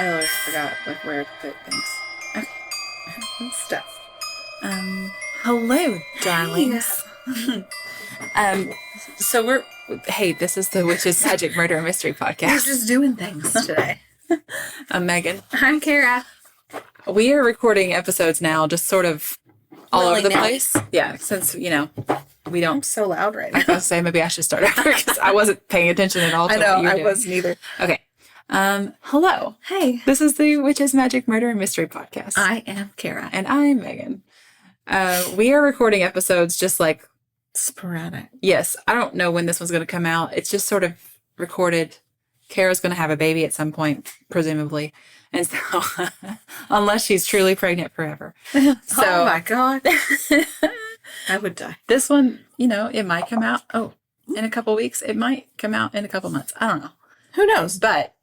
I literally forgot like where to put things. Okay. Stuff. Hello, darlings. So this is the Witches, Magic, Murder, and Mystery We're podcast. just doing things today. I'm Megan. I'm Kara. We are recording episodes now, just sort of all over the Willy-nilly. place. Yeah, since, we I'm don't. so loud right I now. was going to say, maybe I should start over because I wasn't paying attention at all to I know, what you were I doing. wasn't either. Okay. Hello. Hey. This is the Witches, Magic, Murder, and Mystery podcast. I am Kara. And I'm Megan. We are recording episodes just like Sporadic. Yes, I don't know when this one's going to come out. It's just sort of recorded. Kara's going to have a baby at some point, presumably. And so, unless she's truly pregnant forever. So, oh my God. I would die. This one, it might come out, in a couple weeks. It might come out in a couple months. I don't know. Who knows? But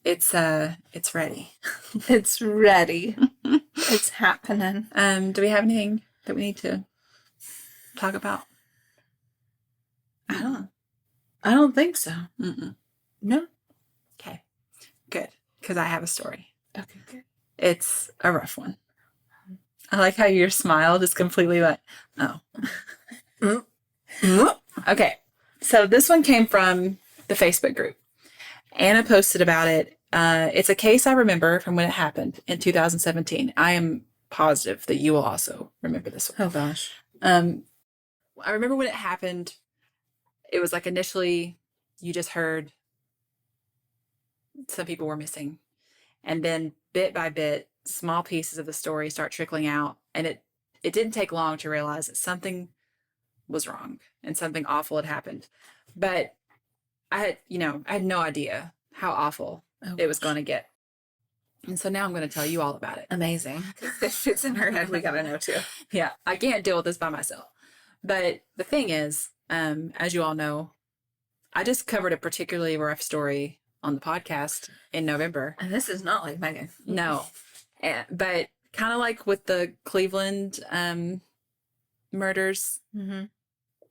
it's ready. It's ready. It's happening. Do we have anything that we need to talk about? I don't think so. Mm-mm. No. Okay. Good. Because I have a story. Okay, good. It's a rough one. I like how your smile just completely went, oh. Okay. So this one came from the Facebook group. Anna posted about it. It's a case I remember from when it happened in 2017. I am positive that you will also remember this one. Oh gosh. I remember when it happened, it was like initially you just heard some people were missing. And then bit by bit, small pieces of the story start trickling out. And it didn't take long to realize that something was wrong and something awful had happened. But I had no idea how awful it was going to get. And so now I'm going to tell you all about it. Amazing. If it's in her head, we got to know too. Yeah, I can't deal with this by myself. But the thing is, as you all know, I just covered a particularly rough story on the podcast in November. And this is not like Megan. No. But kind of like with the Cleveland murders, I'm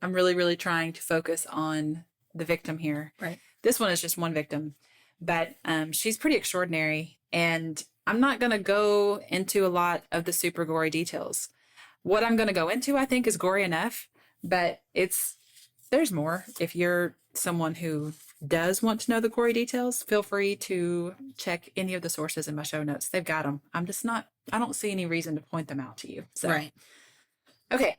really, really trying to focus on the victim here. Right. This one is just one victim, but she's pretty extraordinary. And I'm not going to go into a lot of the super gory details. What I'm going to go into, I think, is gory enough, but there's more. If you're someone who does want to know the gory details, feel free to check any of the sources in my show notes. They've got them. I don't see any reason to point them out to you. So. Right. Okay.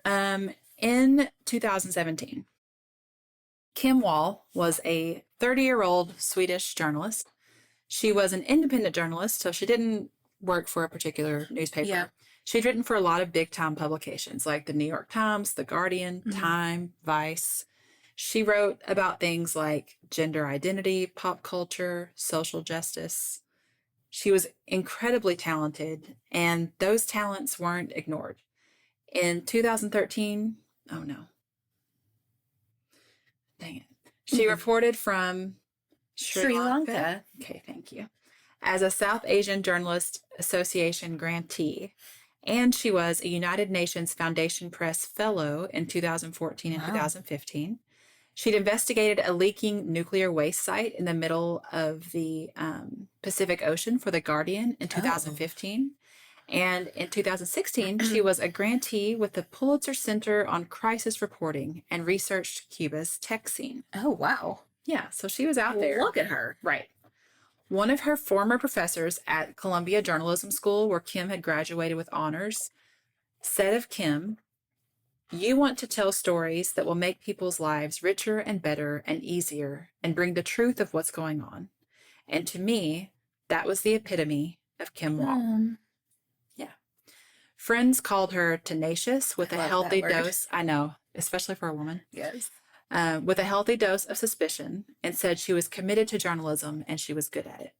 In 2017, Kim Wall was a 30-year-old Swedish journalist. She was an independent journalist, so she didn't work for a particular newspaper. Yeah. She'd written for a lot of big-time publications like the New York Times, The Guardian, Time, Vice. She wrote about things like gender identity, pop culture, social justice. She was incredibly talented, and those talents weren't ignored. In 2013, oh no. Dang it. She reported from Sri Lanka. Okay, thank you. As a South Asian Journalist Association grantee. And she was a United Nations Foundation Press Fellow in 2014 and 2015. She'd investigated a leaking nuclear waste site in the middle of the Pacific Ocean for The Guardian in 2015. And in 2016, she was a grantee with the Pulitzer Center on Crisis Reporting and researched Cuba's tech scene. Oh, wow. Yeah, so she was out there. Look at her. Right. One of her former professors at Columbia Journalism School, where Kim had graduated with honors, said of Kim, "You want to tell stories that will make people's lives richer and better and easier and bring the truth of what's going on." And to me, that was the epitome of Kim Wall. Yeah. Friends called her tenacious with a healthy dose. I know, especially for a woman. Yes. With a healthy dose of suspicion, and said she was committed to journalism and she was good at it.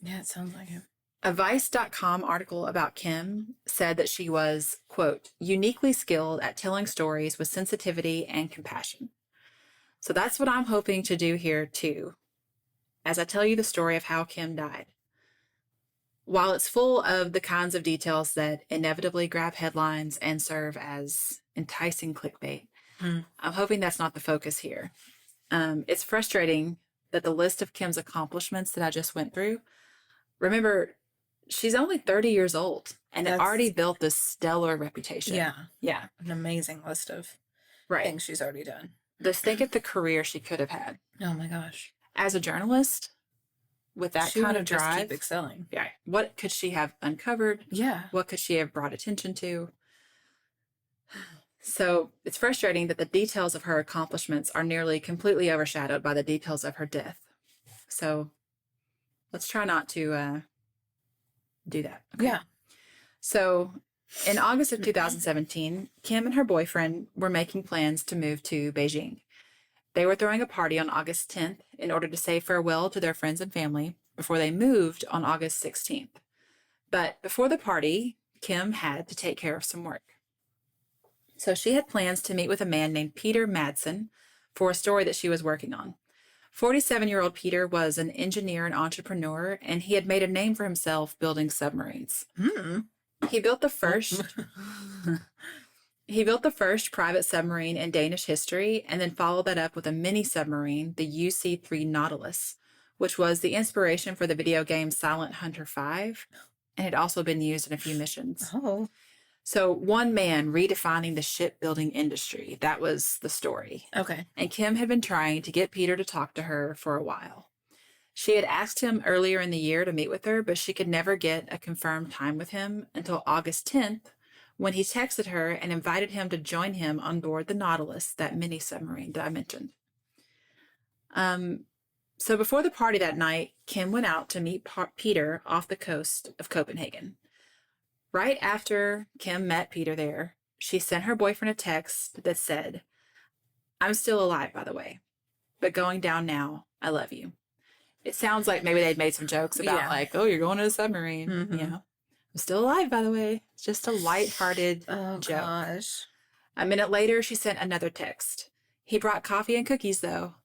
Yeah, it sounds like it. A Vice.com article about Kim said that she was, quote, uniquely skilled at telling stories with sensitivity and compassion. So that's what I'm hoping to do here too, as I tell you the story of how Kim died. While it's full of the kinds of details that inevitably grab headlines and serve as enticing clickbait, I'm hoping that's not the focus here. It's frustrating that the list of Kim's accomplishments that I just went through, remember, she's only 30 years old and had already built this stellar reputation. Yeah. Yeah. An amazing list of things she's already done. Just think of the career she could have had. Oh my gosh. As a journalist, with that kind of drive. Just keep excelling. Yeah. What could she have uncovered? Yeah. What could she have brought attention to? So it's frustrating that the details of her accomplishments are nearly completely overshadowed by the details of her death. So let's try not to do that. Okay? Yeah. So in August of 2017, Kim and her boyfriend were making plans to move to Beijing. They were throwing a party on August 10th in order to say farewell to their friends and family before they moved on August 16th. But before the party, Kim had to take care of some work. So she had plans to meet with a man named Peter Madsen for a story that she was working on. 47-year-old Peter was an engineer and entrepreneur, and he had made a name for himself building submarines. He built the first private submarine in Danish history, and then followed that up with a mini submarine, the UC-3 Nautilus, which was the inspiration for the video game Silent Hunter 5, and had also been used in a few missions. Oh. So one man redefining the shipbuilding industry. That was the story. Okay. And Kim had been trying to get Peter to talk to her for a while. She had asked him earlier in the year to meet with her, but she could never get a confirmed time with him until August 10th, when he texted her and invited him to join him on board the Nautilus, that mini submarine that I mentioned. So before the party that night, Kim went out to meet Peter off the coast of Copenhagen. Right after Kim met Peter there, she sent her boyfriend a text that said, "I'm still alive, by the way, but going down now. I love you." It sounds like maybe they'd made some jokes about like, "Oh, you're going to a submarine." You know, "I'm still alive, by the way." It's just a lighthearted joke. Gosh. A minute later, she sent another text. "He brought coffee and cookies, though."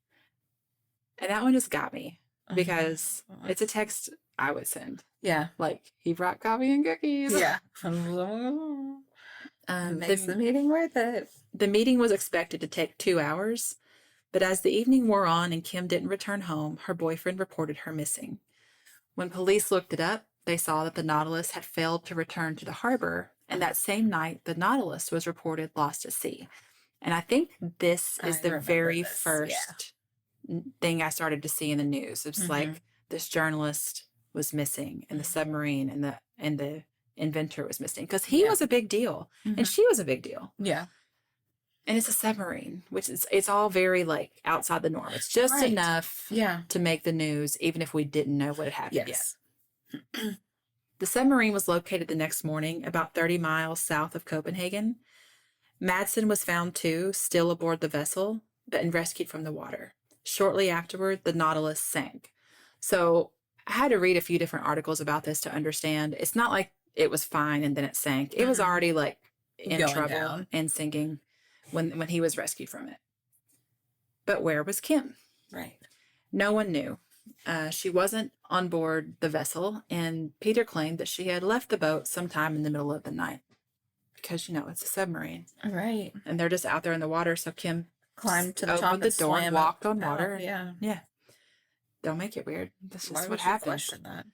And that one just got me because it's a text I would send. Yeah. Like, "He brought coffee and cookies." Yeah. Makes the meeting worth it. The meeting was expected to take 2 hours, but as the evening wore on and Kim didn't return home, her boyfriend reported her missing. When police looked it up, they saw that the Nautilus had failed to return to the harbor, and that same night, the Nautilus was reported lost at sea. And I think this is the very first thing I started to see in the news. It's like this journalist was missing, and the submarine and the inventor was missing, because he was a big deal and she was a big deal. Yeah. And it's a submarine, which is, it's all very like outside the norm. It's just enough to make the news, even if we didn't know what had happened yet. The submarine was located the next morning about 30 miles south of Copenhagen. Madsen was found too, still aboard the vessel, but rescued from the water. Shortly afterward, the Nautilus sank. So I had to read a few different articles about this to understand. It's not like it was fine and then it sank. It was already like in trouble and sinking when he was rescued from it. But where was Kim? Right. No one knew. She wasn't on board the vessel, and Peter claimed that she had left the boat sometime in the middle of the night because, you know, it's a submarine. Right. And they're just out there in the water, so Kim climbed to the top of the door and walked on water. Yeah. Don't make it weird. This is Why what happened. Question that?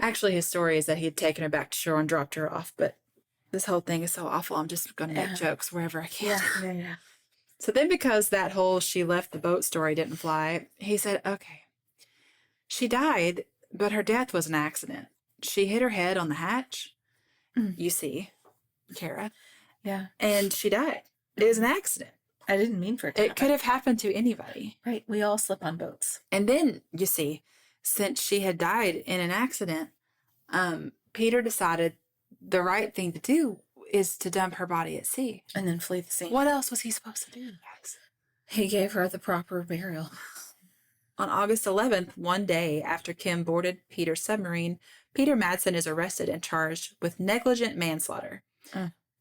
Actually, his story is that he had taken her back to shore and dropped her off, but this whole thing is so awful, I'm just going to make jokes wherever I can. Yeah. So then, because that whole she left the boat story didn't fly, he said, okay, she died, but her death was an accident. She hit her head on the hatch, you see, Kara. Yeah. And she died. It was an accident. I didn't mean for it to happen. It could have happened to anybody. Right. We all slip on boats. And then, you see, since she had died in an accident, Peter decided the right thing to do is to dump her body at sea. And then flee the scene. What else was he supposed to do, guys? He gave her the proper burial. On August 11th, one day after Kim boarded Peter's submarine, Peter Madsen is arrested and charged with negligent manslaughter.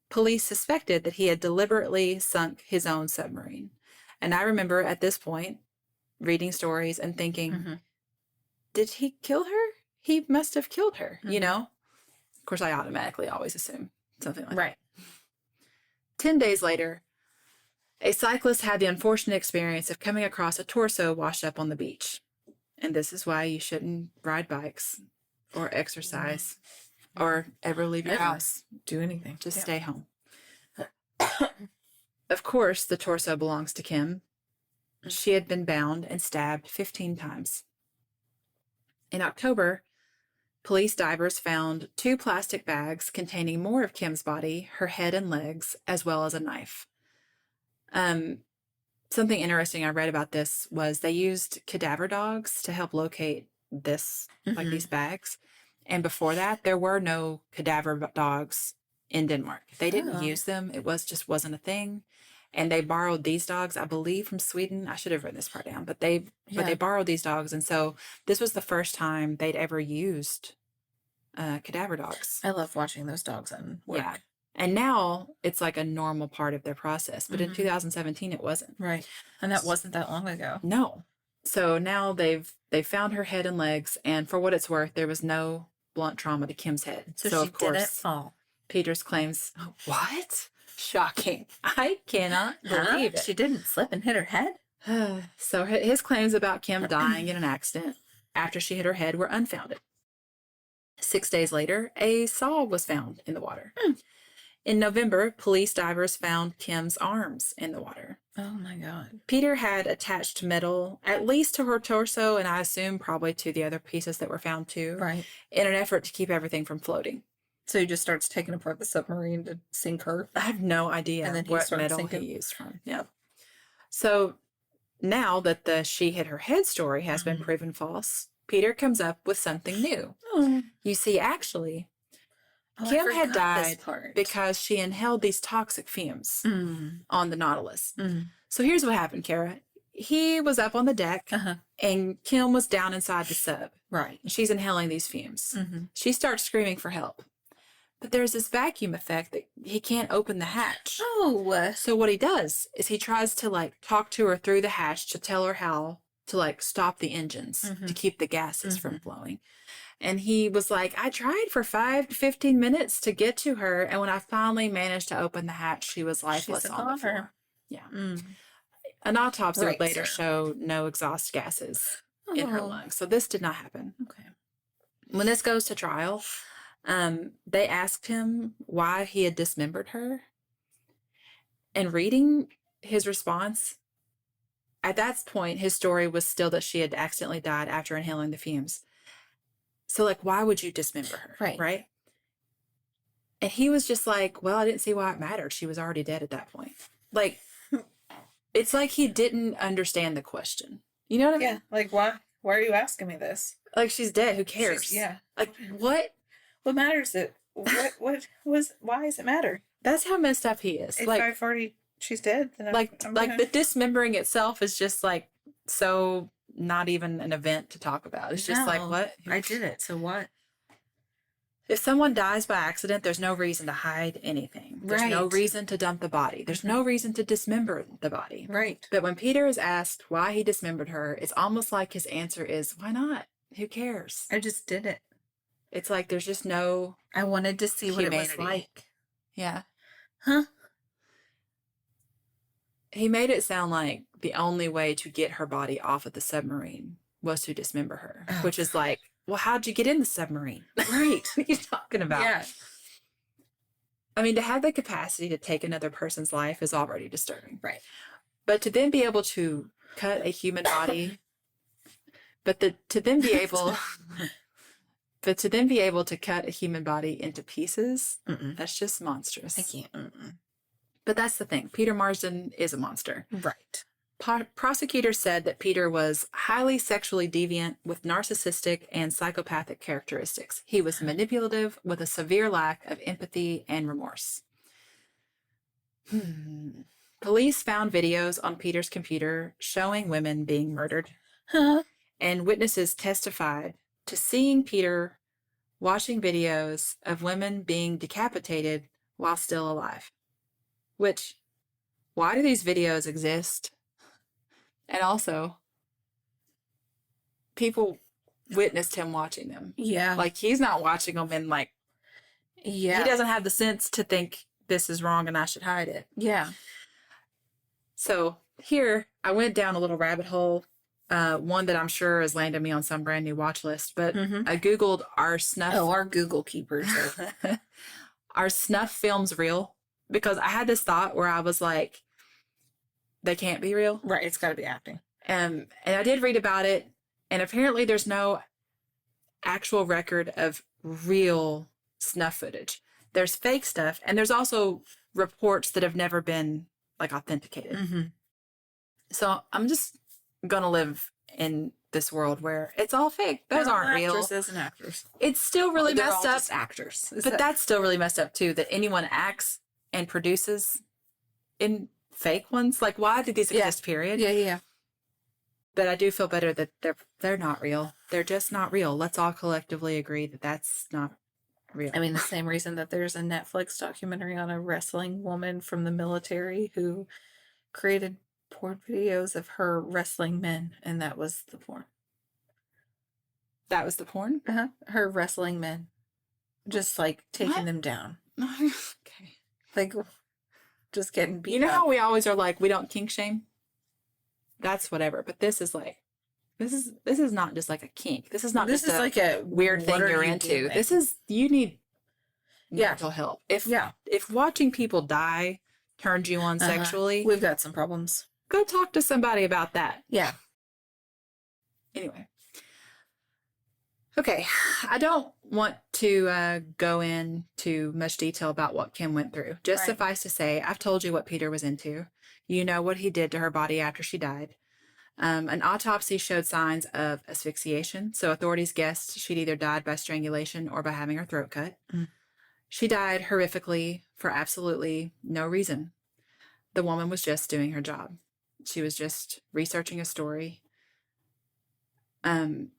Police suspected that he had deliberately sunk his own submarine. And I remember at this point reading stories and thinking, did he kill her? He must have killed her, you know? Of course, I automatically always assume something like that. 10 days later, A cyclist had the unfortunate experience of coming across a torso washed up on the beach. And this is why you shouldn't ride bikes or exercise or ever leave your house. Do anything. Just stay home. Of course, the torso belongs to Kim. She had been bound and stabbed 15 times. In October, police divers found 2 plastic bags containing more of Kim's body, her head and legs, as well as a knife. Something interesting I read about this was they used cadaver dogs to help locate this, like these bags. And before that, there were no cadaver dogs in Denmark. They didn't use them. It wasn't a thing. And they borrowed these dogs, I believe, from Sweden. I should have written this part down, but they borrowed these dogs. And so this was the first time they'd ever used cadaver dogs. I love watching those dogs on work. Yeah. And now it's like a normal part of their process. But in 2017, it wasn't. Right. And that wasn't that long ago. No. So now they've found her head and legs. And for what it's worth, there was no blunt trauma to Kim's head. So of she course, didn't fall. Peters claims, what? Shocking. I cannot believe it. She didn't slip and hit her head? So his claims about Kim dying in an accident after she hit her head were unfounded. 6 days later, a saw was found in the water. In November, police divers found Kim's arms in the water. Oh my God. Peter had attached metal, at least to her torso, and I assume probably to the other pieces that were found too, Right. in an effort to keep everything from floating. So he just starts taking apart the submarine to sink her? I have no idea And then he what started metal sinking. he used from. Yeah. So now that the she hit her head story has been proven false, Peter comes up with something new. You see, actually, Kim had died because she inhaled these toxic fumes on the Nautilus. So here's what happened, Kara. He was up on the deck, and Kim was down inside the sub. Right. She's inhaling these fumes. She starts screaming for help. But there's this vacuum effect that he can't open the hatch. Oh. So what he does is he tries to, like, talk to her through the hatch to tell her how to, like, stop the engines to keep the gases from flowing. And he was like, I tried for 5 to 15 minutes to get to her. And when I finally managed to open the hatch, she was lifeless on the floor. Yeah. An autopsy would later show no exhaust gases in her lungs. So this did not happen. Okay. When this goes to trial, they asked him why he had dismembered her. And reading his response, at that point, his story was still that she had accidentally died after inhaling the fumes. So, like, why would you dismember her? Right? And he was just like, well, I didn't see why it mattered. She was already dead at that point. Like, it's like he didn't understand the question. You know what I mean? Yeah. Like, why are you asking me this? Like, she's dead. Who cares? Like, what? What matters it? Why does it matter? That's how messed up he is. If like, she's dead, then I'm the dismembering itself is just like so not even an event to talk about. It's just like, what? I did it. So what? If someone dies by accident, there's no reason to hide anything. There's no reason to dump the body. There's no reason to dismember the body. Right. But when Peter is asked why he dismembered her, it's almost like his answer is, why not? Who cares? I just did it. It's like there's just no I wanted to see what it was humanity. like. Yeah. Huh? He made it sound like the only way to get her body off of the submarine was to dismember her, which is like, well, how'd you get in the submarine? Right. What are you talking about? Yeah. I mean, to have the capacity to take another person's life is already disturbing. Right. But to then be able to cut a human body, to then be able to cut a human body into pieces, that's just monstrous. I can't. But that's the thing. Peter Marsden is a monster. Right. Prosecutors said that Peter was highly sexually deviant with narcissistic and psychopathic characteristics. He was manipulative with a severe lack of empathy and remorse. Police found videos on Peter's computer showing women being murdered. And witnesses testified to seeing Peter watching videos of women being decapitated while still alive. Which, why do these videos exist? And also, people witnessed him watching them. Yeah. Like, he's not watching them and, like, he doesn't have the sense to think this is wrong and I should hide it. Yeah. So here I went down a little rabbit hole, one that I'm sure has landed me on some brand new watch list, but I Googled are snuff. Oh, our Google keepers. Are snuff films real? Because I had this thought where I was like, they can't be real. Right. It's got to be acting. And I did read about it, and apparently there's no actual record of real snuff footage. There's fake stuff, and there's also reports that have never been like authenticated. Mm-hmm. So I'm just gonna live in this world where it's all fake. Those aren't real. Actresses and actors. It's still really They're messed all up. just actors. But that's still really messed up too, that anyone acts and produces in fake ones. Like, why did these exist, period? Yeah. But I do feel better that they're not real. They're just not real. Let's all collectively agree that that's not real. I mean, the same reason that there's a Netflix documentary on a wrestling woman from the military who created porn videos of her wrestling men, and that was the porn. That was the porn? Uh-huh. Her wrestling men. Just like taking them down. Okay. Like just getting beat up. You know how we always are like, we don't kink shame? That's whatever. But this is like, this is not just like a kink. This is not this just is like a weird thing you're into. Doing? This is, you need mental help. If watching people die turns you on sexually, we've got some problems. Go talk to somebody about that. Yeah. Anyway. Okay. I don't want to go into much detail about what Kim went through. Just suffice to say, I've told you what Peter was into. You know what he did to her body after she died. An autopsy showed signs of asphyxiation, so authorities guessed she'd either died by strangulation or by having her throat cut. She died horrifically for absolutely no reason. The woman was just doing her job. She was just researching a story. And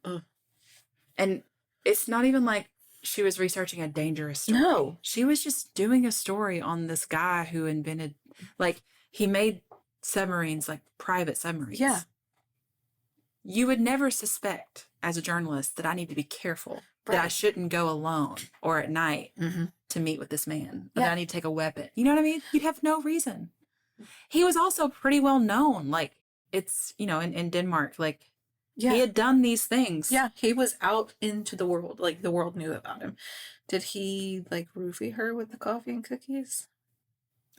it's not even like she was researching a dangerous story. No. She was just doing a story on this guy who invented, like, he made submarines, like private submarines. Yeah. You would never suspect as a journalist that I need to be careful, that I shouldn't go alone or at night to meet with this man, or that I need to take a weapon. You know what I mean? You'd have no reason. He was also pretty well known. Like, it's, you know, in Denmark, like, he had done these things. Yeah, he was out into the world. Like, the world knew about him. Did he, like, roofie her with the coffee and cookies?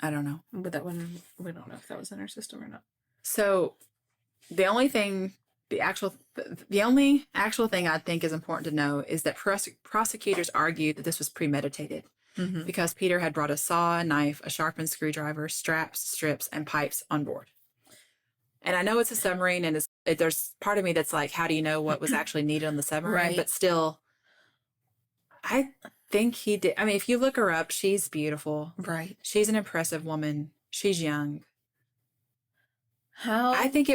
I don't know. But that one, we don't know if that was in her system or not. So, the only actual thing I think is important to know is that prosecutors argued that this was premeditated because Peter had brought a saw, a knife, a sharpened screwdriver, straps, strips, and pipes on board. And I know it's a submarine, and there's part of me that's like, how do you know what was actually needed on the submarine? Right. But still, I think he did. I mean, if you look her up, she's beautiful. Right. She's an impressive woman. She's young. How? I think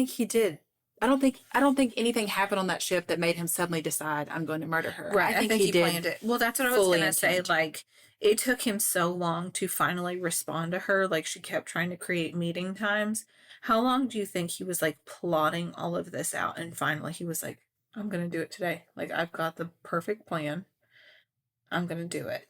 he did. I don't think anything happened on that ship that made him suddenly decide, I'm going to murder her. Right. I think he did planned it. Well, that's what I was going to say. Like, it took him so long to finally respond to her. Like, she kept trying to create meeting times. How long do you think he was, like, plotting all of this out? And finally he was like, I'm going to do it today. Like, I've got the perfect plan. I'm going to do it.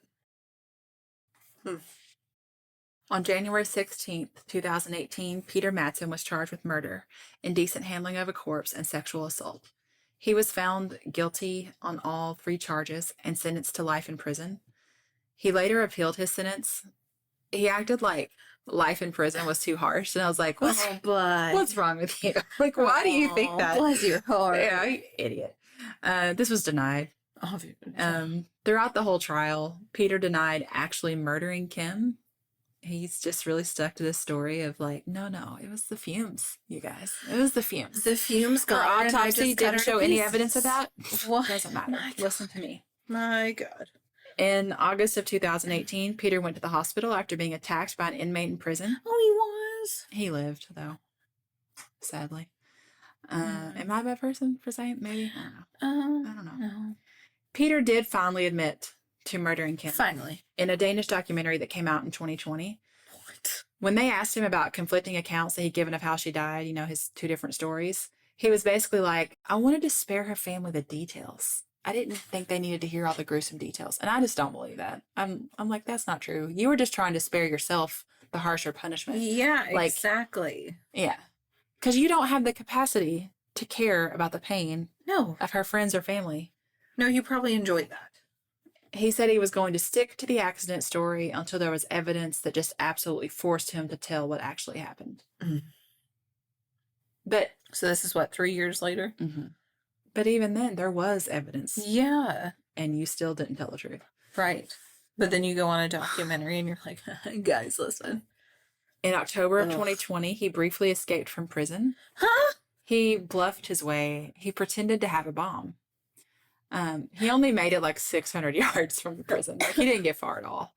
On January 16th, 2018, Peter Madsen was charged with murder, indecent handling of a corpse, and sexual assault. He was found guilty on all 3 charges and sentenced to life in prison. He later appealed his sentence. He acted like life in prison was too harsh, and I was like, what's wrong with you? Like, why do you think that? Bless your heart. Yeah, you idiot. This was denied. Throughout the whole trial, Peter denied actually murdering Kim. He's just really stuck to this story of like, no, it was the fumes, you guys. It was the fumes. The fumes got Our autopsy didn't show any evidence of that. What? Doesn't matter. Listen to me. My God. In August of 2018, Peter went to the hospital after being attacked by an inmate in prison. Oh, he was? He lived, though. Sadly. Am I a bad person for saying maybe? I don't know. No. Peter did finally admit to murdering Kim. Finally. In a Danish documentary that came out in 2020. What? When they asked him about conflicting accounts that he'd given of how she died, you know, his 2 different stories, he was basically like, I wanted to spare her family the details. I didn't think they needed to hear all the gruesome details. And I just don't believe that. I'm like, that's not true. You were just trying to spare yourself the harsher punishment. Yeah, exactly. Yeah. Because you don't have the capacity to care about the pain of her friends or family. No, you probably enjoyed that. He said he was going to stick to the accident story until there was evidence that just absolutely forced him to tell what actually happened. Mm. But so this is what, 3 years later? Mm-hmm. But even then, there was evidence. Yeah. And you still didn't tell the truth. Right. But then you go on a documentary and you're like, guys, listen. In October of 2020, he briefly escaped from prison. Huh? He bluffed his way. He pretended to have a bomb. He only made it like 600 yards from the prison. Like, he didn't get far at all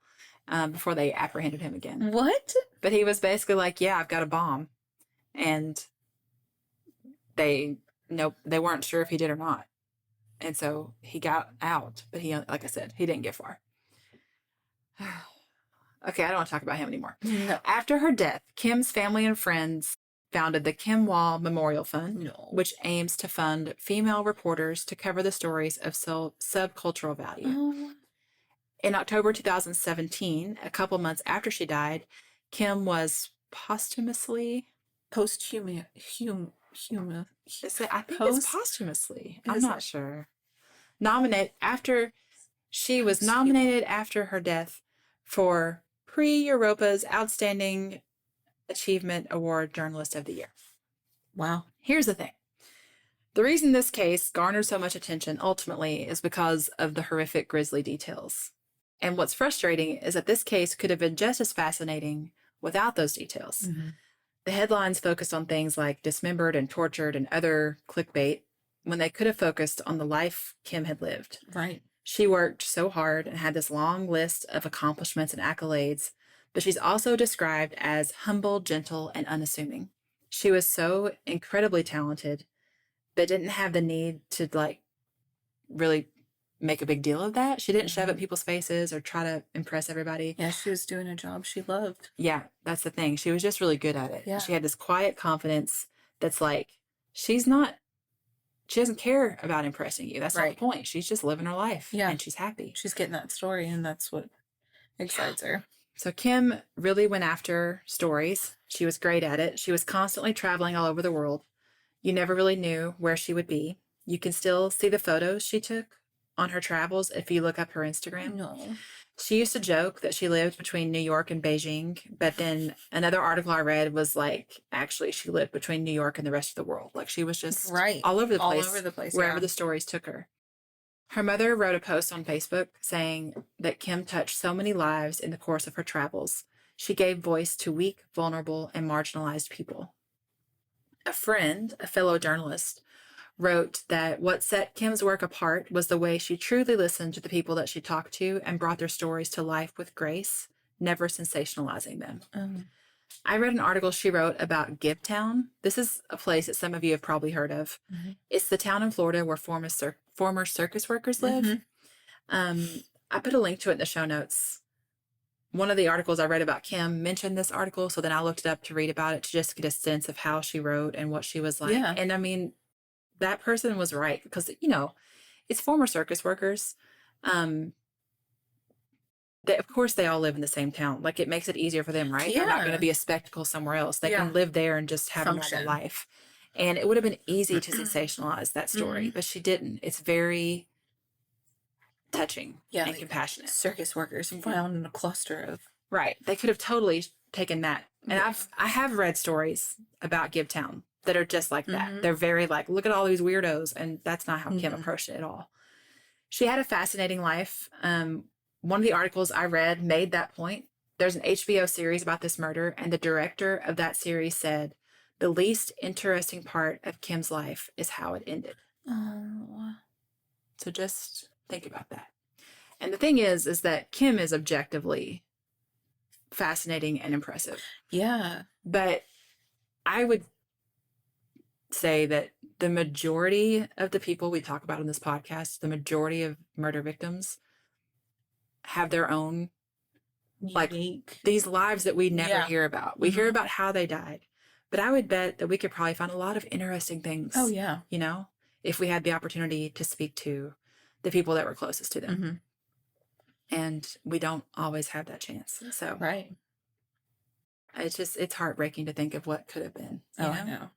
before they apprehended him again. What? But he was basically like, yeah, I've got a bomb. And they weren't sure if he did or not. And so he got out. But he, like I said, he didn't get far. Okay, I don't want to talk about him anymore. No. After her death, Kim's family and friends founded the Kim Wall Memorial Fund, which aims to fund female reporters to cover the stories of subcultural value. Oh. In October 2017, a couple months after she died, Kim was posthumously... I think it's posthumously. I'm not sure. She was nominated after her death for Pre-Europa's Outstanding Achievement Award Journalist of the Year. Wow. Here's the thing. The reason this case garnered so much attention ultimately is because of the horrific grisly details. And what's frustrating is that this case could have been just as fascinating without those details. Mm-hmm. The headlines focused on things like dismembered and tortured and other clickbait when they could have focused on the life Kim had lived. Right. She worked so hard and had this long list of accomplishments and accolades, but she's also described as humble, gentle, and unassuming. She was so incredibly talented, but didn't have the need to, like, really make a big deal of that. She didn't shove at people's faces or try to impress everybody. Yeah, she was doing a job she loved. Yeah, that's the thing. She was just really good at it. Yeah. She had this quiet confidence that's like, she doesn't care about impressing you. That's not the point. She's just living her life. Yeah. And she's happy. She's getting that story, and that's what excites her. So Kim really went after stories. She was great at it. She was constantly traveling all over the world. You never really knew where she would be. You can still see the photos she took on her travels if you look up her Instagram. No. She used to joke that she lived between New York and Beijing, but then another article I read was like, actually, she lived between New York and the rest of the world. Like, she was just all over the place, wherever the stories took her. Her mother wrote a post on Facebook saying that Kim touched so many lives in the course of her travels. She gave voice to weak, vulnerable, and marginalized people. A friend, a fellow journalist, wrote that what set Kim's work apart was the way she truly listened to the people that she talked to and brought their stories to life with grace, never sensationalizing them. I read an article she wrote about Gibtown. This is a place that some of you have probably heard of. Mm-hmm. It's the town in Florida where former circus workers live. Mm-hmm. I put a link to it in the show notes. One of the articles I read about Kim mentioned this article, so then I looked it up to read about it to just get a sense of how she wrote and what she was like. Yeah. And I mean, that person was right because, it's former circus workers. Of course, they all live in the same town. Like, it makes it easier for them, right? Yeah. They're not going to be a spectacle somewhere else. They can live there and just have a normal life. And it would have been easy to sensationalize that story, but she didn't. It's very touching and compassionate. Circus workers found in a cluster of... Right. They could have totally taken that. And I have read stories about Gibtown that are just like that. Mm-hmm. They're very like, look at all these weirdos. And that's not how Kim approached it at all. She had a fascinating life. One of the articles I read made that point. There's an HBO series about this murder, and the director of that series said, the least interesting part of Kim's life is how it ended. Oh. So just think about that. And the thing is that Kim is objectively fascinating and impressive. Yeah. But I would say that the majority of the people we talk about on this podcast, the majority of murder victims have their own like these lives that we never hear about. We hear about how they died, but I would bet that we could probably find a lot of interesting things. Oh yeah. If we had the opportunity to speak to the people that were closest to them. Mm-hmm. And we don't always have that chance. So right. It's heartbreaking to think of what could have been. I know.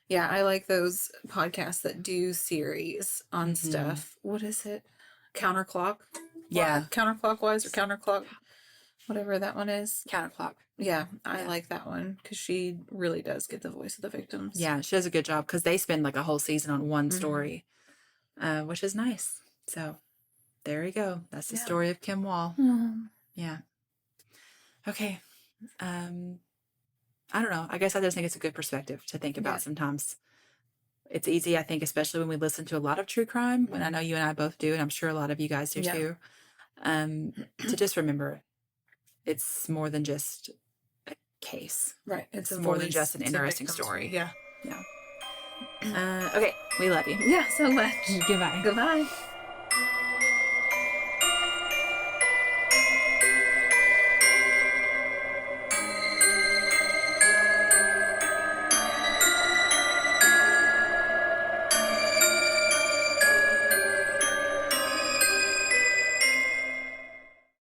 Yeah, I like those podcasts that do series on stuff. What is it? Counterclock? Yeah. Counterclockwise or counterclock, whatever that one is. Counterclock. Yeah, I like that one because she really does get the voice of the victims. Yeah, she does a good job because they spend like a whole season on one story, which is nice. So there you go. That's the story of Kim Wall. Yeah. Okay. I don't know. I guess I just think it's a good perspective to think about sometimes. It's easy, I think, especially when we listen to a lot of true crime, and I know you and I both do, and I'm sure a lot of you guys do too, to just remember it's more than just a case. Right. It's more than just an interesting story. Yeah. Yeah. Okay. We love you. Yeah, so much. Goodbye. Goodbye.